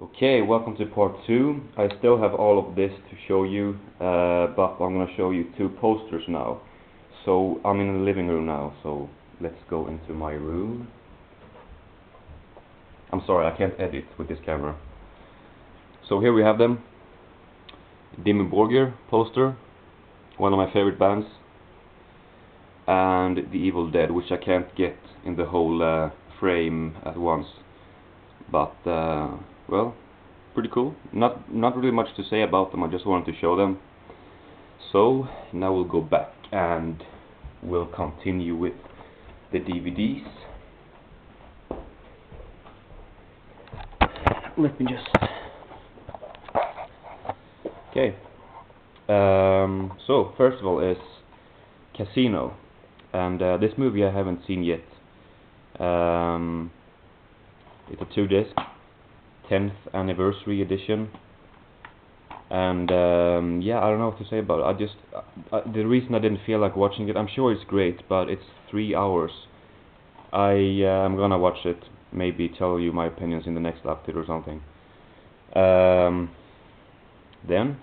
Okay, welcome to part 2. I still have all of this to show you, but I'm gonna show you two posters now. So I'm in the living room now, so let's go into my room. I'm sorry, I can't edit with this camera. So here we have them. Dimmu Borgir poster, one of my favorite bands, and The Evil Dead, which I can't get in the whole frame at once. But well, pretty cool. Not really much to say about them. I just wanted to show them. So now we'll go back and we'll continue with the DVDs. Let me just. Okay. So first of all is Casino, and this movie I haven't seen yet. It's a 2-disc, 10th anniversary edition, and yeah, I don't know what to say about it. The reason I didn't feel like watching it, I'm sure it's great, but it's 3 hours. I'm gonna watch it, maybe tell you my opinions in the next update or something. Then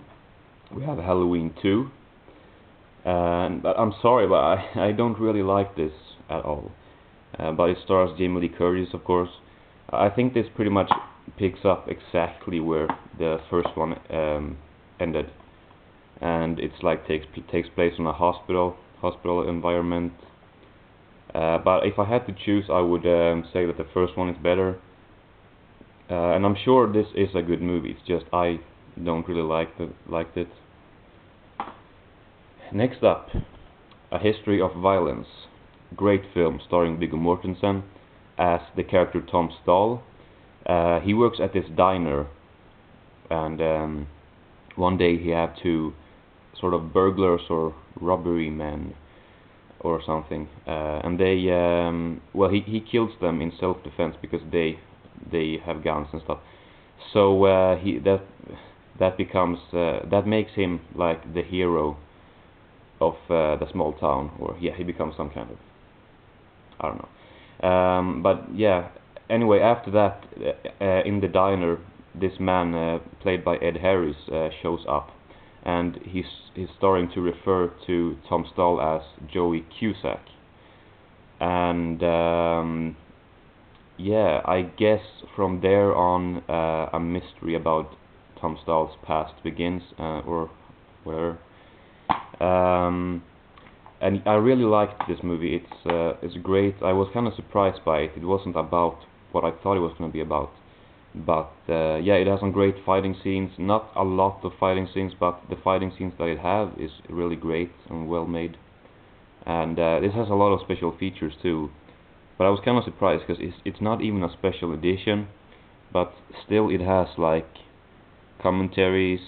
we have Halloween 2, but I'm sorry, but I don't really like this at all. But it stars Jamie Lee Curtis, of course. I think this pretty much picks up exactly where the first one ended, and it's like takes place in a hospital environment. But if I had to choose, I would say that the first one is better. And I'm sure this is a good movie. It's just I don't really liked it. Next up, A History of Violence. Great film starring Viggo Mortensen as the character Tom Stahl. He works at this diner, and one day he had two sort of burglars or robbery men or something, and he kills them in self-defense because they have guns and stuff. So that makes him like the hero of the small town, or yeah, he becomes some kind of, I don't know. But yeah, anyway, after that, in the diner, this man played by Ed Harris shows up, and he's starting to refer to Tom Stahl as Joey Cusack. And yeah, I guess from there on, a mystery about Tom Stahl's past begins, or whatever. And I really liked this movie. It's great. I was kind of surprised by it. It wasn't about what I thought it was going to be about. But yeah, it has some great fighting scenes. Not a lot of fighting scenes, but the fighting scenes that it has is really great and well made. And this has a lot of special features too. But I was kind of surprised because it's not even a special edition, but still it has like commentaries,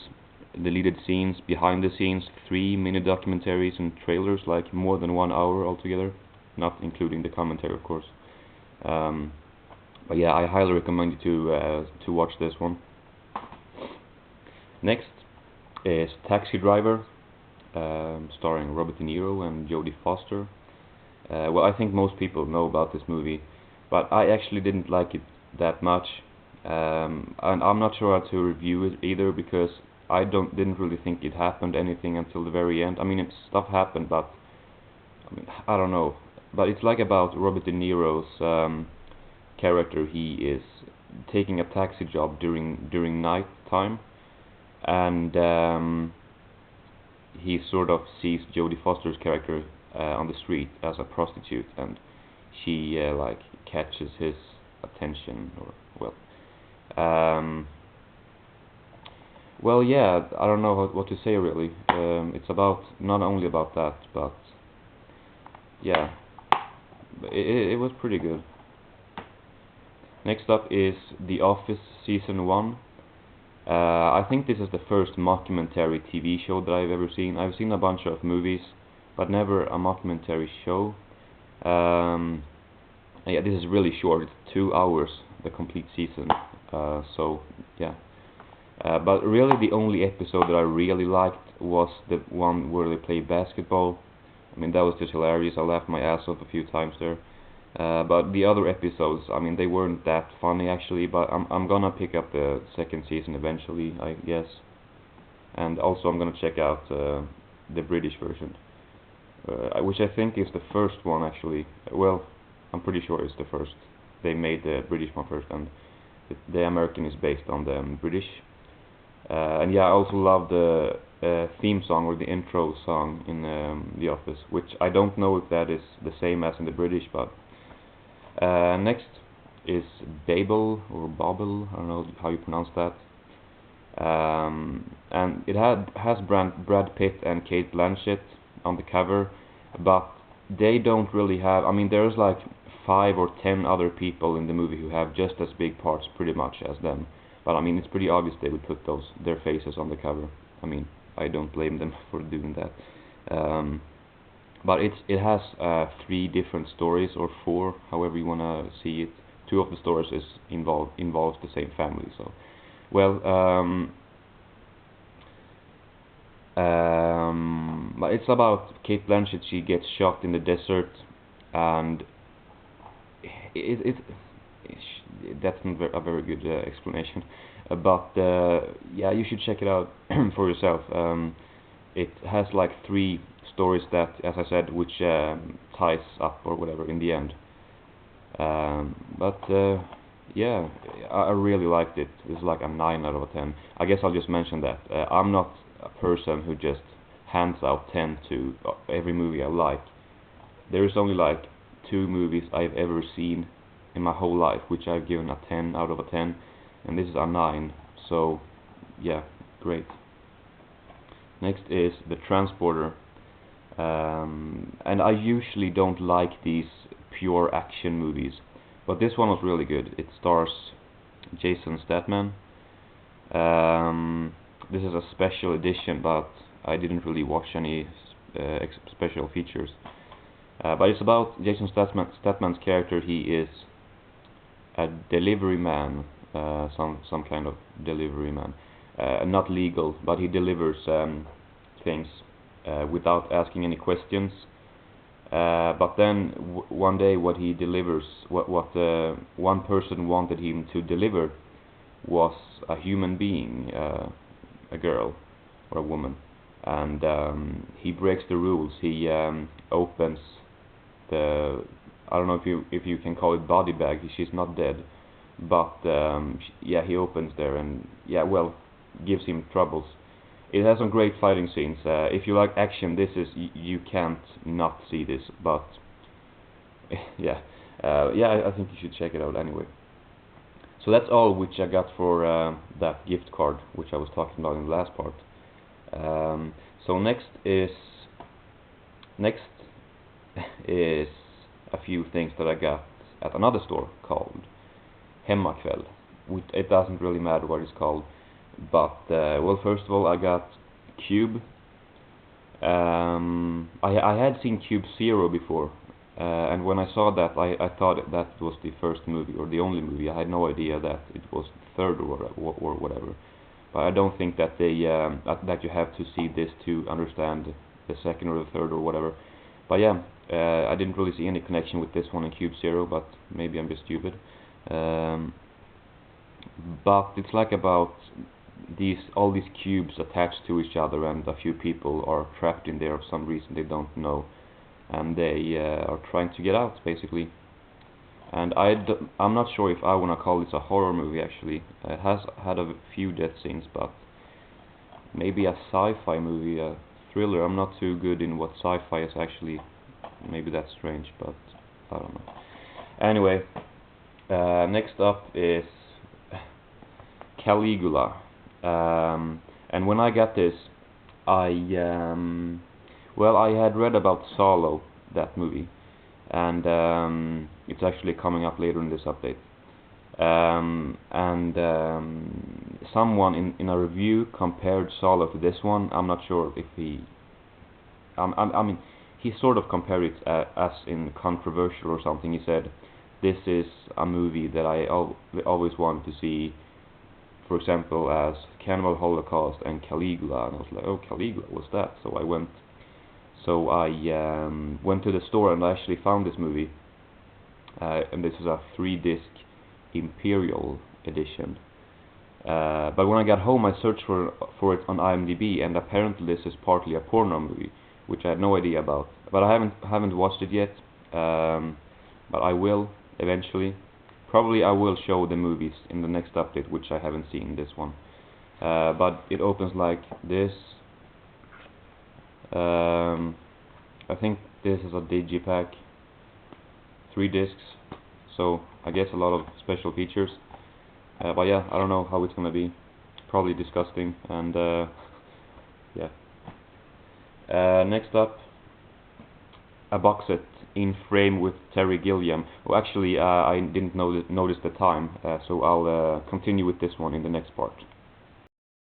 deleted scenes, behind the scenes, 3 mini documentaries and trailers, like more than 1 hour altogether, not including the commentary, of course. But yeah, I highly recommend you to watch this one. Next is Taxi Driver, starring Robert De Niro and Jodie Foster. Well, I think most people know about this movie, but I actually didn't like it that much, and I'm not sure how to review it either, because I didn't really think it happened anything until the very end. I mean, stuff happened, but I mean, I don't know. But it's like about Robert De Niro's character. He is taking a taxi job during night time, and he sort of sees Jodie Foster's character on the street as a prostitute, and she like catches his attention, or well, yeah, I don't know what to say really. It's about not only about that, but yeah, it was pretty good. Next up is The Office Season 1. I think this is the first mockumentary TV show that I've ever seen. I've seen a bunch of movies, but never a mockumentary show. Yeah, this is really short. It's 2 hours, the complete season. So yeah. But really, the only episode that I really liked was the one where they play basketball. I mean, that was just hilarious. I laughed my ass off a few times there. But the other episodes, I mean, they weren't that funny actually. But I'm gonna pick up the second season eventually, I guess. And also I'm gonna check out the British version, which I think is the first one actually. Well, I'm pretty sure it's the first. They made the British one first, and the American is based on the British. And yeah, I also love the theme song or the intro song in The Office, which I don't know if that is the same as in the British, but next is Babel or Babel, I don't know how you pronounce that. And it has Brad Pitt and Kate Blanchett on the cover, but they don't really have. I mean, there's like 5 or 10 other people in the movie who have just as big parts, pretty much as them. But I mean, it's pretty obvious they would put their faces on the cover. I mean, I don't blame them for doing that. But it has 3 different stories, or 4, however you wanna see it. 2 of the stories involves the same family. So, well, but it's about Kate Blanchett. She gets shot in the desert, and it that's not a very good explanation. But yeah, you should check it out for yourself. It has like 3 stories that, as I said, which ties up or whatever in the end. But yeah, I really liked it. It's like a 9 out of a 10. I guess I'll just mention that I'm not a person who just hands out 10 to every movie I like. There's only like 2 movies I've ever seen in my whole life which I've given a 10 out of a 10, and this is a 9. So yeah, great. Next is The Transporter. And I usually don't like these pure action movies, but this one was really good. It stars Jason Statham. This is a special edition, but I didn't really watch any special features. But it's about Jason Statham's character. He is a delivery man, some kind of delivery man, not legal, but he delivers things without asking any questions. But then one day, what he delivers, what one person wanted him to deliver, was a human being, a girl or a woman, and he breaks the rules. He opens the, I don't know if you can call it body bag. She's not dead, but yeah, he opens there and yeah, well, gives him troubles. It has some great fighting scenes. If you like action, this is you can't not see this. But yeah, yeah, I think you should check it out anyway. So that's all which I got for that gift card, which I was talking about in the last part. So next is a few things that I got at another store called Hemmakväll. It doesn't really matter what it's called, but well, first of all, I got Cube. I had seen Cube Zero before, and when I saw that, I thought that was the first movie or the only movie. I had no idea that it was the third or whatever. But I don't think that that you have to see this to understand the second or the third or whatever. But yeah, I didn't really see any connection with this one and Cube Zero, but maybe I'm just stupid. But it's like about all these cubes attached to each other, and a few people are trapped in there for some reason they don't know, and they are trying to get out basically. And I'm not sure if I want to call this a horror movie actually. It has had a few death scenes, but maybe a sci-fi movie, a thriller. I'm not too good in what sci-fi is actually. Maybe that's strange, but I don't know. Anyway, next up is Caligula. And when I got this, well, I had read about Solo, that movie, and it's actually coming up later in this update. And someone in a review compared Solo to this one. I'm not sure if I mean, he sort of compared it as in controversial or something. He said, this is a movie that I always wanted to see, for example, as Cannibal Holocaust and Caligula. And I was like, oh, Caligula, what's that? So I went to the store and I actually found this movie. and this is a 3-disc Imperial edition. But when I got home, I searched for it on IMDb, and apparently this is partly a porno movie, which I had no idea about. But I haven't watched it yet. But I will eventually. Probably I will show the movies in the next update, which I haven't seen this one. But it opens like this. I think this is a digipack, 3 discs, so I guess a lot of special features. But yeah, I don't know how it's gonna be. Probably disgusting, and yeah. Next up, a box set in frame with Terry Gilliam. Well, actually, I didn't notice the time, so I'll continue with this one in the next part.